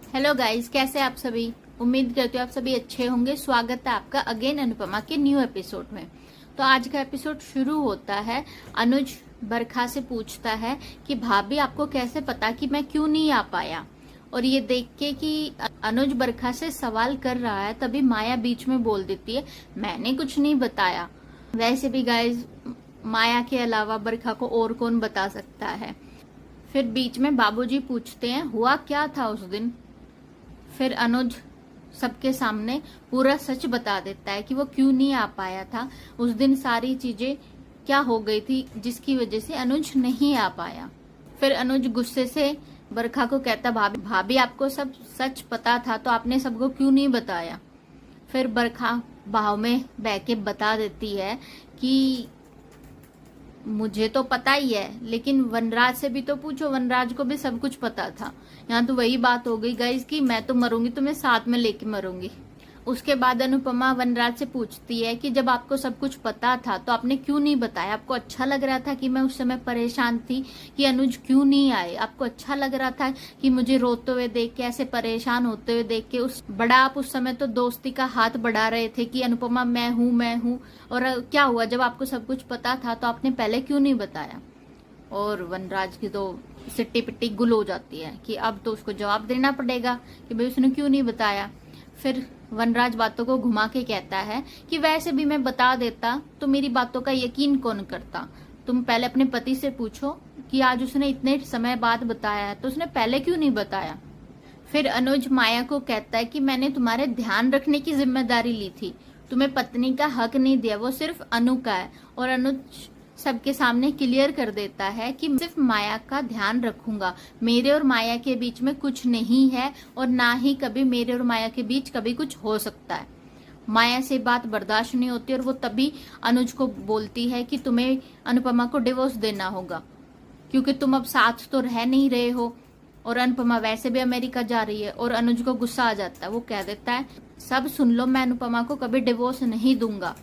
Hello guys, कैसे आप सभी। उम्मीद करती हूँ आप सभी अच्छे होंगे। स्वागत है आपका अगेन अनुपमा के न्यू एपिसोड में। तो आज का एपिसोड शुरू होता है। अनुज बरखा से पूछता है कि भाभी आपको कैसे पता कि मैं क्यों नहीं आ पाया। और ये देख के कि अनुज बरखा से सवाल कर रहा है, तभी माया बीच में बोल देती है, मैंने कुछ नहीं बताया। वैसे भी गाइस, माया के अलावा बरखा को और कौन बता सकता है। फिर बीच में बाबूजी पूछते हैं हुआ क्या था उस दिन। फिर अनुज सबके सामने पूरा सच बता देता है कि वो क्यों नहीं आ पाया था उस दिन, सारी चीजें क्या हो गई थी जिसकी वजह से अनुज नहीं आ पाया। फिर अनुज गुस्से से बरखा को कहता, भाभी भाभी आपको सब सच पता था तो आपने सबको क्यों नहीं बताया। फिर बरखा भाव में बह के बता देती है कि मुझे तो पता ही है, लेकिन वनराज से भी तो पूछो, वनराज को भी सब कुछ पता था। यहाँ तो वही बात हो गई गाइस कि मैं तो मरूंगी तो मैं साथ में लेके मरूंगी। उसके बाद अनुपमा वनराज से पूछती है कि जब आपको सब कुछ पता था तो आपने क्यों नहीं बताया। आपको अच्छा लग रहा था कि मैं उस समय परेशान थी कि अनुज क्यों नहीं आए। आपको अच्छा लग रहा था कि मुझे रोते हुए देख के, ऐसे परेशान होते हुए देख के। आप उस समय तो दोस्ती का हाथ बढ़ा रहे थे कि अनुपमा मैं हूँ। और क्या हुआ जब आपको सब कुछ पता था तो आपने पहले क्यों नहीं बताया। और वनराज की तो सिट्टी पिट्टी गुल हो जाती है कि अब तो उसको जवाब देना पड़ेगा कि भाई उसने क्यों नहीं बताया। फिर वनराज बातों को घुमा के कहता है कि वैसे भी मैं बता देता तो मेरी बातों का यकीन कौन करता। तुम पहले अपने पति से पूछो कि आज उसने इतने समय बाद बताया है तो उसने पहले क्यों नहीं बताया। फिर अनुज माया को कहता है कि मैंने तुम्हारे ध्यान रखने की जिम्मेदारी ली थी, तुम्हें पत्नी का हक नहीं दिया, वो सिर्फ अनु का है। और अनुज सबके सामने क्लियर कर देता है कि सिर्फ माया का ध्यान रखूंगा, मेरे और माया के बीच में कुछ नहीं है और ना ही कभी मेरे और माया के बीच कभी कुछ हो सकता है। माया से बात बर्दाश्त नहीं होती और वो तभी अनुज को बोलती है कि तुम्हें अनुपमा को डिवोर्स देना होगा क्योंकि तुम अब साथ तो रह नहीं रहे हो। और अनुपमा वैसे भी अमेरिका जा रही है। और अनुज को गुस्सा आ जाता है, वो कह देता है सब सुन लो, मैं अनुपमा को कभी डिवोर्स नहीं दूंगा।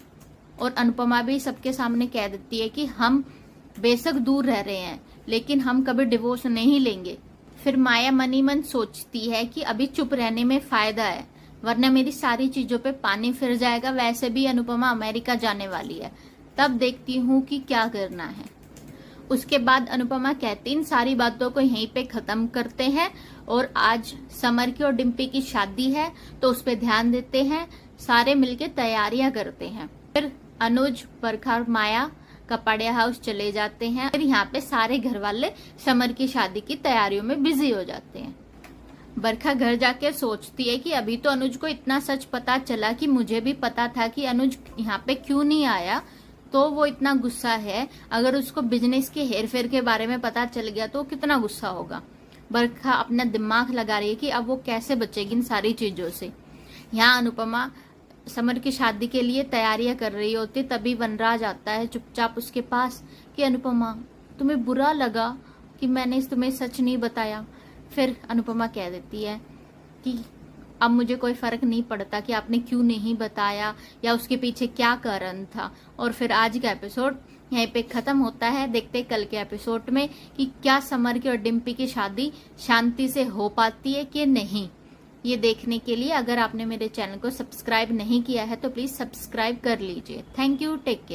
और अनुपमा भी सबके सामने कह देती है कि हम बेशक दूर रह रहे हैं लेकिन हम कभी डिवोर्स नहीं लेंगे। फिर माया मनी मन सोचती है कि अभी चुप रहने में फायदा है, वरना मेरी सारी चीजों पे पानी फिर जाएगा। वैसे भी अनुपमा अमेरिका जाने वाली है, तब देखती हूँ कि क्या करना है। उसके बाद अनुपमा कहती इन सारी बातों को यहीं पे खत्म करते हैं और आज समर की और डिम्पी की शादी है तो उस पर ध्यान देते हैं, सारे मिलके तैयारियां करते हैं। फिर अनुज, बरखा और माया कपड़े हाउस चले जाते हैं। फिर यहाँ पे सारे घर वाले समर की शादी की तैयारियों में बिजी हो जाते हैं। बरखा घर जाके सोचती है कि अभी तो अनुज को इतना सच पता चला कि मुझे भी पता था कि अनुज यहाँ पे क्यों नहीं आया, तो वो इतना गुस्सा है। अगर उसको बिजनेस के हेरफेर के बारे में पता चल गया तो कितना गुस्सा होगा। बरखा अपना दिमाग लगा रही है कि अब वो कैसे बचेगी इन सारी चीजों से। यहाँ अनुपमा समर की शादी के लिए तैयारियां कर रही होती, तभी वनराज आता है चुपचाप उसके पास कि अनुपमा तुम्हें बुरा लगा कि मैंने तुम्हें सच नहीं बताया। फिर अनुपमा कह देती है कि अब मुझे कोई फर्क नहीं पड़ता कि आपने क्यों नहीं बताया या उसके पीछे क्या कारण था। और फिर आज का एपिसोड यहीं पे खत्म होता है। देखते कल के एपिसोड में कि क्या समर की और डिम्पी की शादी शांति से हो पाती है कि नहीं। ये देखने के लिए अगर आपने मेरे चैनल को सब्सक्राइब नहीं किया है तो प्लीज सब्सक्राइब कर लीजिए। Thank you, take care.